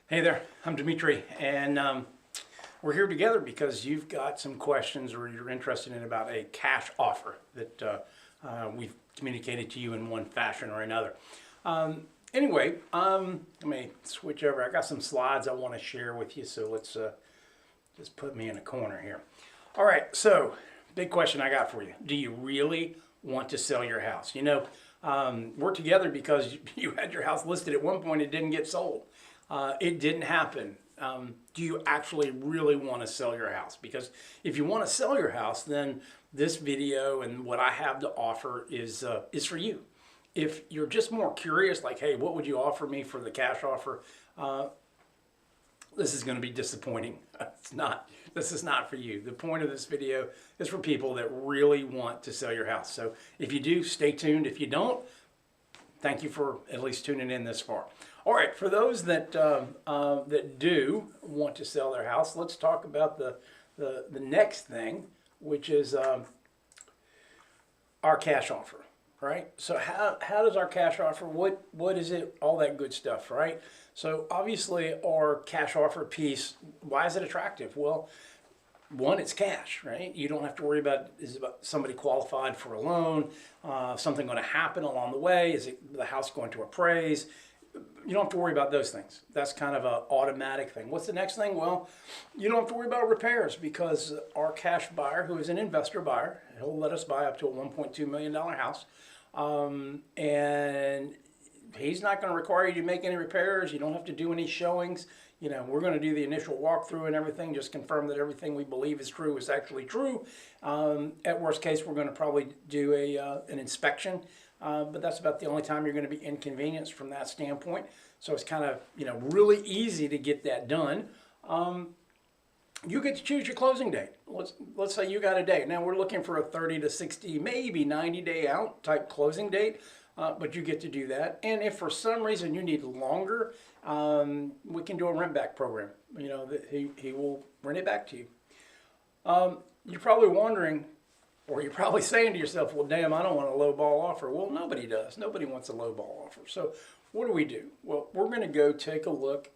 Hey there, I'm Demitri, and we're here together because you've got some questions or you're interested in about a cash offer that we've communicated to you in one fashion or another. Let me switch over. I got some slides I want to share with you, so let's just put me in a corner here. All right, so big question I got for you. Do you really want to sell your house? We're together because you had your house listed at one point, it didn't get sold. It didn't happen. Do you actually really want to sell your house? Because if you want to sell your house, then this video and what I have to offer is for you. If you're just more curious, like, hey, what would you offer me for the cash offer? This is going to be disappointing. It's not. This is not for you. The point of this video is for people that really want to sell your house. So if you do, stay tuned. If you don't, thank you for at least tuning in this far. All right, for those that that do want to sell their house, let's talk about the next thing, which is our cash offer, right? So how does our cash offer, what is it, all that good stuff, right? So obviously our cash offer piece, why is it attractive? Well, one, it's cash, right? You don't have to worry about, is somebody qualified for a loan? Something going to happen along the way? Is the house going to appraise? You don't have to worry about those things. That's kind of an automatic thing. What's the next thing? Well, you don't have to worry about repairs because our cash buyer, who is an investor buyer, he'll let us buy up to a $1.2 million house. And he's not going to require you to make any repairs. You don't have to do any showings. We're going to do the initial walkthrough and everything, just confirm that everything we believe is true is actually true. At worst case, we're going to probably do an inspection, but that's about the only time you're going to be inconvenienced from that standpoint. So it's kind of, really easy to get that done. You get to choose your closing date. Let's say you got a date. Now we're looking for a 30 to 60, maybe 90 day out type closing date. But you get to do that. And if for some reason you need longer, we can do a rent back program. He will rent it back to you. You're probably wondering, or you're probably saying to yourself, well, damn, I don't want a low ball offer. Well, nobody does. Nobody wants a low ball offer. So what do? Well, we're going to go take a look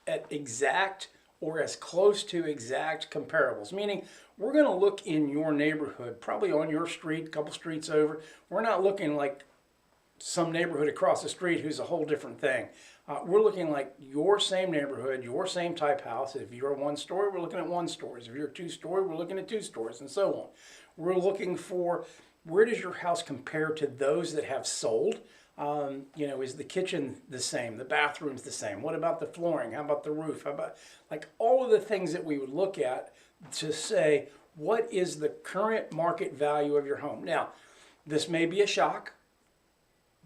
at exact or as close to exact comparables, meaning we're going to look in your neighborhood, probably on your street, a couple streets over. We're not looking like some neighborhood across the street who's a whole different thing. We're looking like your same neighborhood, your same type house. If you're a one story, we're looking at one stories. If you're a two story, we're looking at two stories, and so on. We're looking for, where does your house compare to those that have sold? Is the kitchen the same? The bathroom's the same? What about the flooring? How about the roof? How about, like, all of the things that we would look at to say, what is the current market value of your home? Now, this may be a shock,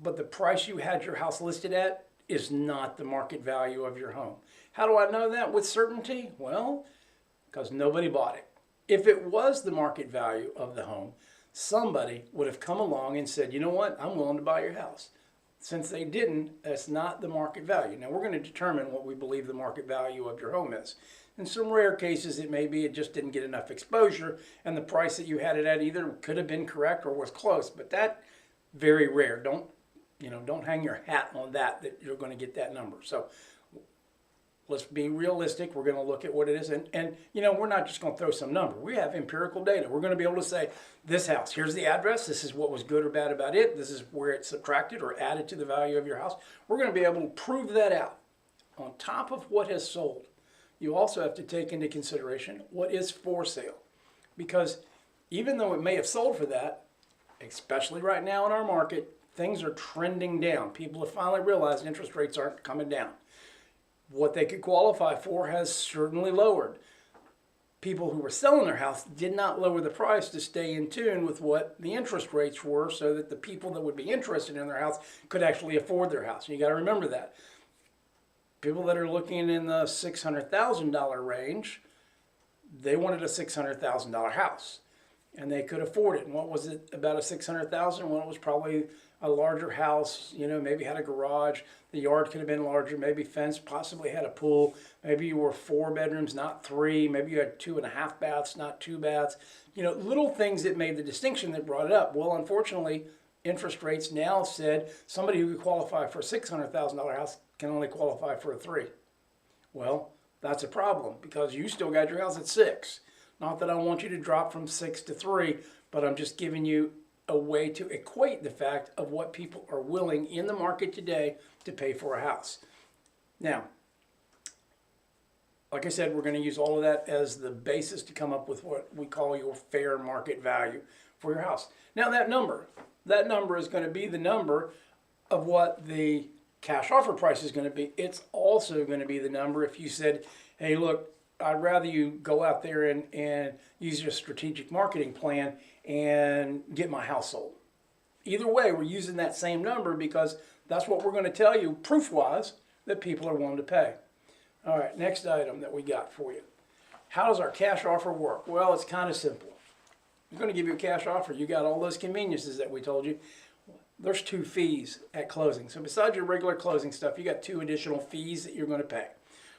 but the price you had your house listed at is not the market value of your home. How do I know that with certainty? Well, because nobody bought it. If it was the market value of the home, somebody would have come along and said, you know what, I'm willing to buy your house. Since they didn't, that's not the market value. Now we're going to determine what we believe the market value of your home is. In some rare cases, it may be it just didn't get enough exposure and the price that you had it at either could have been correct or was close, but that very rare. Don't hang your hat on that you're going to get that number. So let's be realistic. We're going to look at what it is. And we're not just going to throw some number. We have empirical data. We're going to be able to say, this house, here's the address. This is what was good or bad about it. This is where it subtracted or added to the value of your house. We're going to be able to prove that out. On top of what has sold, you also have to take into consideration what is for sale. Because even though it may have sold for that, especially right now in our market, things are trending down. People have finally realized interest rates aren't coming down. What they could qualify for has certainly lowered. People who were selling their house did not lower the price to stay in tune with what the interest rates were so that the people that would be interested in their house could actually afford their house. You got to remember that. People that are looking in the $600,000 range, they wanted a $600,000 house. And they could afford it. And what was it about a $600,000? Well, it was probably a larger house, maybe had a garage. The yard could have been larger, maybe fenced, possibly had a pool. Maybe you were 4 bedrooms, not 3. Maybe you had 2.5 baths, not 2 baths. Little things that made the distinction that brought it up. Well, unfortunately, interest rates now said somebody who could qualify for a $600,000 house can only qualify for a 3. Well, that's a problem because you still got your house at 6. Not that I want you to drop from 6 to 3, but I'm just giving you a way to equate the fact of what people are willing in the market today to pay for a house. Now, like I said, we're going to use all of that as the basis to come up with what we call your fair market value for your house. Now that number is going to be the number of what the cash offer price is going to be. It's also going to be the number if you said, hey, look, I'd rather you go out there and use your strategic marketing plan and get my house sold. Either way, we're using that same number because that's what we're going to tell you proof-wise that people are willing to pay. All right, next item that we got for you. How does our cash offer work? Well, it's kind of simple. I'm going to give you a cash offer. You got all those conveniences that we told you. There's 2 fees at closing. So besides your regular closing stuff, you got 2 additional fees that you're going to pay.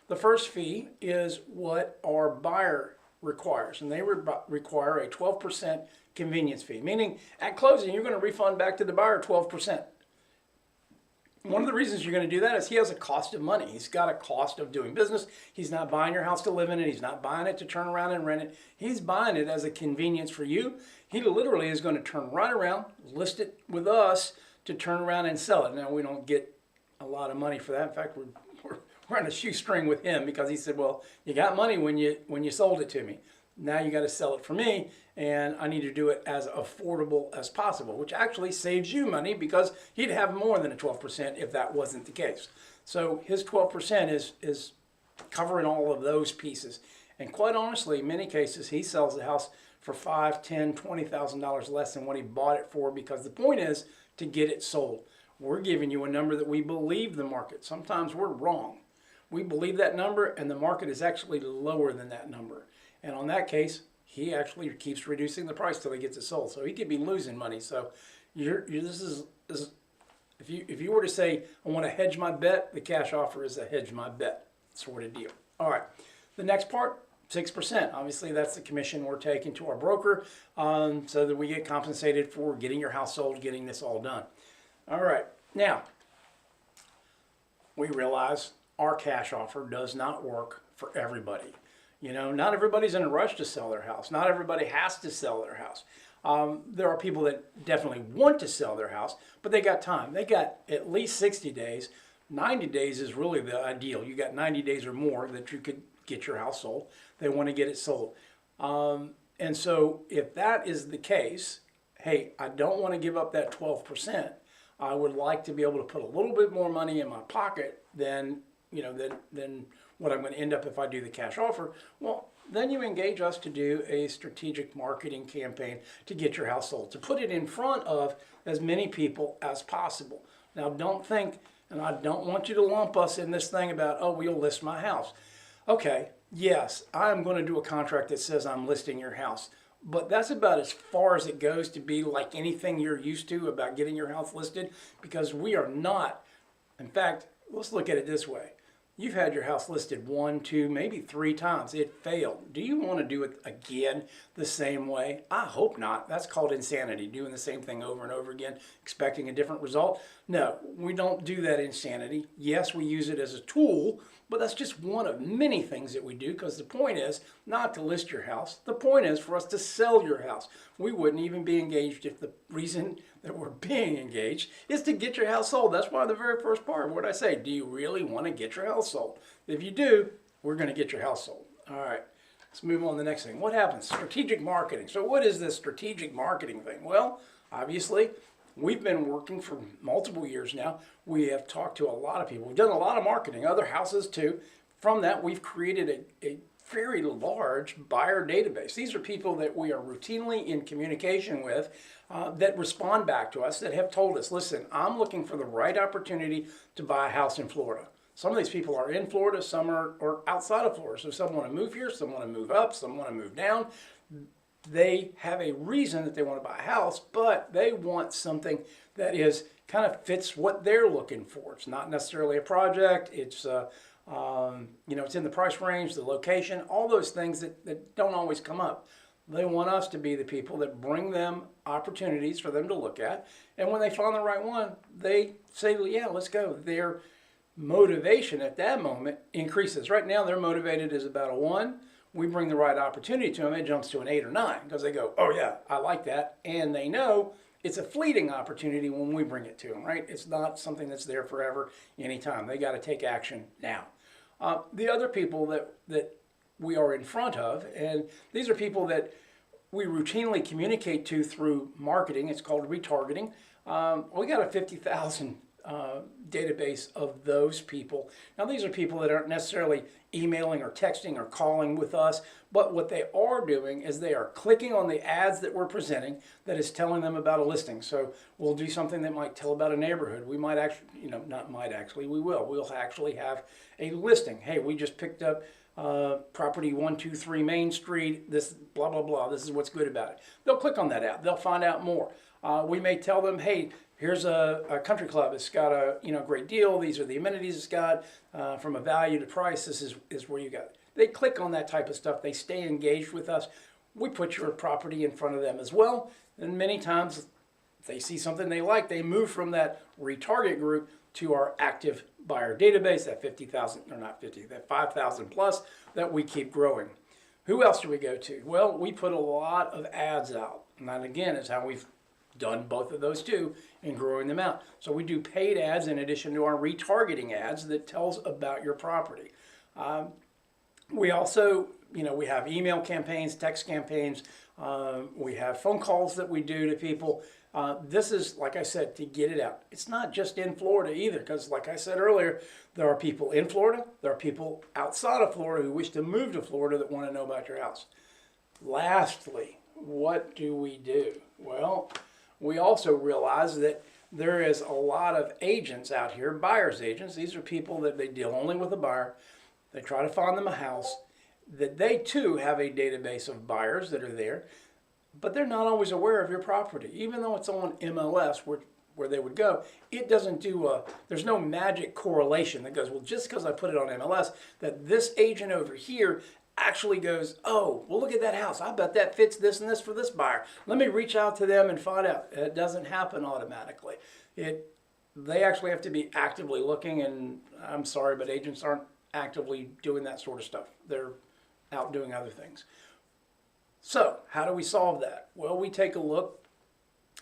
The first fee is what our buyer requires, and they require a 12% convenience fee, meaning at closing, you're going to refund back to the buyer 12%. One of the reasons you're going to do that is he has a cost of money. He's got a cost of doing business. He's not buying your house to live in it. He's not buying it to turn around and rent it. He's buying it as a convenience for you. He literally is going to turn right around, list it with us to turn around and sell it. Now, we don't get a lot of money for that. In fact, we're on a shoestring with him because he said, well, you got money when you sold it to me. Now you got to sell it for me, and I need to do it as affordable as possible, which actually saves you money because he'd have more than a 12% if that wasn't the case. So his 12% is covering all of those pieces. And quite honestly, in many cases, he sells the house for $5,000, $10,000, $20,000 less than what he bought it for because the point is to get it sold. We're giving you a number that we believe the market. Sometimes we're wrong. We believe that number, and the market is actually lower than that number. And on that case, he actually keeps reducing the price till he gets it sold. So he could be losing money. So if you were to say, I want to hedge my bet, the cash offer is a hedge my bet sort of deal. All right. The next part, 6%. Obviously, that's the commission we're taking to our broker so that we get compensated for getting your house sold, getting this all done. All right. Now, we realize our cash offer does not work for everybody. You know, not everybody's in a rush to sell their house. Not everybody has to sell their house. There are people that definitely want to sell their house, but they got time. They got at least 60 days. 90 days is really the ideal. You got 90 days or more that you could get your house sold. They want to get it sold. And so if that is the case, hey, I don't want to give up that 12%. I would like to be able to put a little bit more money in my pocket than what I'm going to end up if I do the cash offer. Well, then you engage us to do a strategic marketing campaign to get your house sold, to put it in front of as many people as possible. Now, don't think, and I don't want you to lump us in this thing about, oh, we'll list my house. Okay, yes, I'm going to do a contract that says I'm listing your house, but that's about as far as it goes to be like anything you're used to about getting your house listed, because we are not. In fact, let's look at it this way. You've had your house listed 1, 2, maybe 3 times. It failed. Do you want to do it again the same way? I hope not. That's called insanity, doing the same thing over and over again, expecting a different result. No, we don't do that insanity. Yes, we use it as a tool, but that's just one of many things that we do, because the point is not to list your house. The point is for us to sell your house. We wouldn't even be engaged if the reason that we're being engaged is to get your house sold. That's why the very first part, what I say, do you really want to get your house sold? If you do, we're going to get your house sold. All right, let's move on to the next thing. What happens? Strategic marketing. So what is this strategic marketing thing? Well, obviously, we've been working for multiple years now. We have talked to a lot of people. We've done a lot of marketing, other houses too. From that, we've created a very large buyer database. These are people that we are routinely in communication with that respond back to us, that have told us, listen, I'm looking for the right opportunity to buy a house in Florida. Some of these people are in Florida, some are outside of Florida. So some want to move here, some want to move up, some want to move down. They have a reason that they want to buy a house, but they want something that is kind of fits what they're looking for. It's not necessarily a project. It's it's in the price range, the location, all those things that don't always come up. They want us to be the people that bring them opportunities for them to look at. And when they find the right one, they say, yeah, let's go. motivation at that moment increases. Right now, they're motivated as about a 1. We bring the right opportunity to them, it jumps to an 8 or 9 because they go, oh yeah, I like that. And they know it's a fleeting opportunity when we bring it to them, right? It's not something that's there forever, anytime. They got to take action now. The other people that we are in front of, and these are people that we routinely communicate to through marketing. It's called retargeting. We got a 50,000 database of those people. Now, these are people that aren't necessarily emailing or texting or calling with us, but what they are doing is they are clicking on the ads that we're presenting that is telling them about a listing. So we'll do something that might tell about a neighborhood. We might actually, not might actually, we will. We'll actually have a listing. Hey, we just picked up property 123 Main Street, this blah, blah, blah. This is what's good about it. They'll click on that ad. They'll find out more. We may tell them, hey, here's a country club. It's got a great deal. These are the amenities it's got. From a value to price, this is where you got it. They click on that type of stuff. They stay engaged with us. We put your property in front of them as well. And many times, if they see something they like, they move from that retarget group to our active buyer database, that 50,000, or not 50, that 5,000 plus that we keep growing. Who else do we go to? Well, we put a lot of ads out. And that, again, is how we've done both of those two in growing them out. So we do paid ads in addition to our retargeting ads that tells about your property. We also, we have email campaigns, text campaigns. We have phone calls that we do to people. This is, like I said, to get it out. It's not just in Florida either, because like I said earlier, there are people in Florida, there are people outside of Florida who wish to move to Florida that want to know about your house. Lastly, what do we do? Well, we also realize that there is a lot of agents out here, buyer's agents. These are people that they deal only with a buyer. They try to find them a house, that they too have a database of buyers that are there, but they're not always aware of your property. Even though it's on MLS where they would go, it doesn't do there's no magic correlation that goes, well, just because I put it on MLS, that this agent over here actually goes, oh, well, look at that house. I bet that fits this and this for this buyer. Let me reach out to them and find out. It doesn't happen automatically. They actually have to be actively looking, and I'm sorry, but agents aren't actively doing that sort of stuff. They're out doing other things. So how do we solve that? Well, we take a look.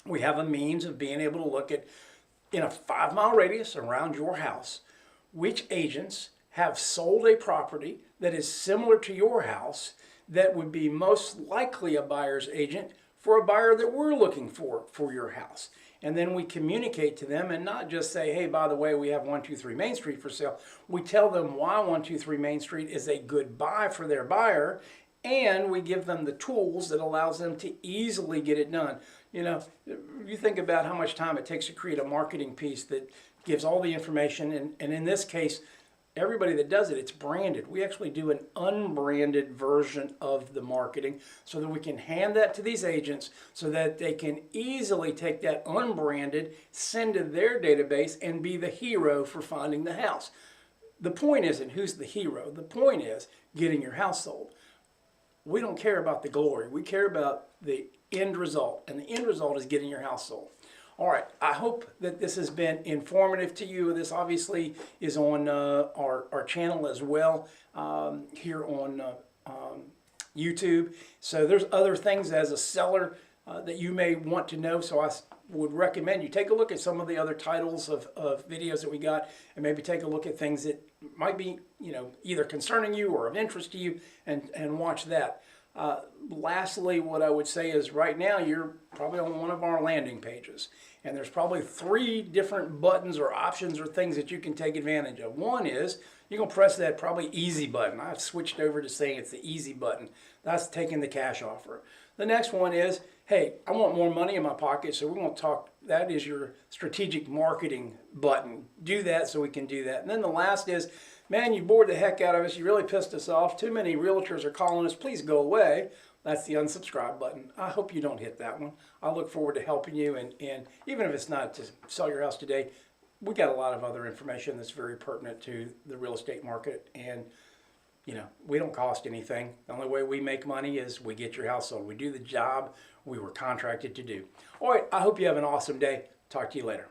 We have a means of being able to look at, in a 5-mile radius around your house, which agents have sold a property that is similar to your house that would be most likely a buyer's agent for a buyer that we're looking for your house. And then we communicate to them and not just say, hey, by the way, we have 123 Main Street for sale. We tell them why 123 Main Street is a good buy for their buyer, and we give them the tools that allows them to easily get it done. You think about how much time it takes to create a marketing piece that gives all the information, and in this case, everybody that does it, it's branded. We actually do an unbranded version of the marketing so that we can hand that to these agents so that they can easily take that unbranded, send to their database, and be the hero for finding the house. The point isn't who's the hero. The point is getting your house sold. We don't care about the glory. We care about the end result, and the end result is getting your house sold. All right, I hope that this has been informative to you. This obviously is on our channel as well here on YouTube. So there's other things as a seller that you may want to know. So I would recommend you take a look at some of the other titles of videos that we got, and maybe take a look at things that might be either concerning you or of interest to you, and watch that. Lastly, what I would say is right now you're probably on one of our landing pages, and there's probably 3 different buttons or options or things that you can take advantage of. One is you're going to press that probably easy button. I've switched over to saying it's the easy button. That's taking the cash offer. The next one is, hey, I want more money in my pocket, so we're going to talk. That is your strategic marketing button. Do that so we can do that. And then the last is, man, you bored the heck out of us. You really pissed us off. Too many realtors are calling us. Please go away. That's the unsubscribe button. I hope you don't hit that one. I look forward to helping you. And even if it's not to sell your house today, we got a lot of other information that's very pertinent to the real estate market. And, we don't cost anything. The only way we make money is we get your house sold. We do the job we were contracted to do. All right, I hope you have an awesome day. Talk to you later.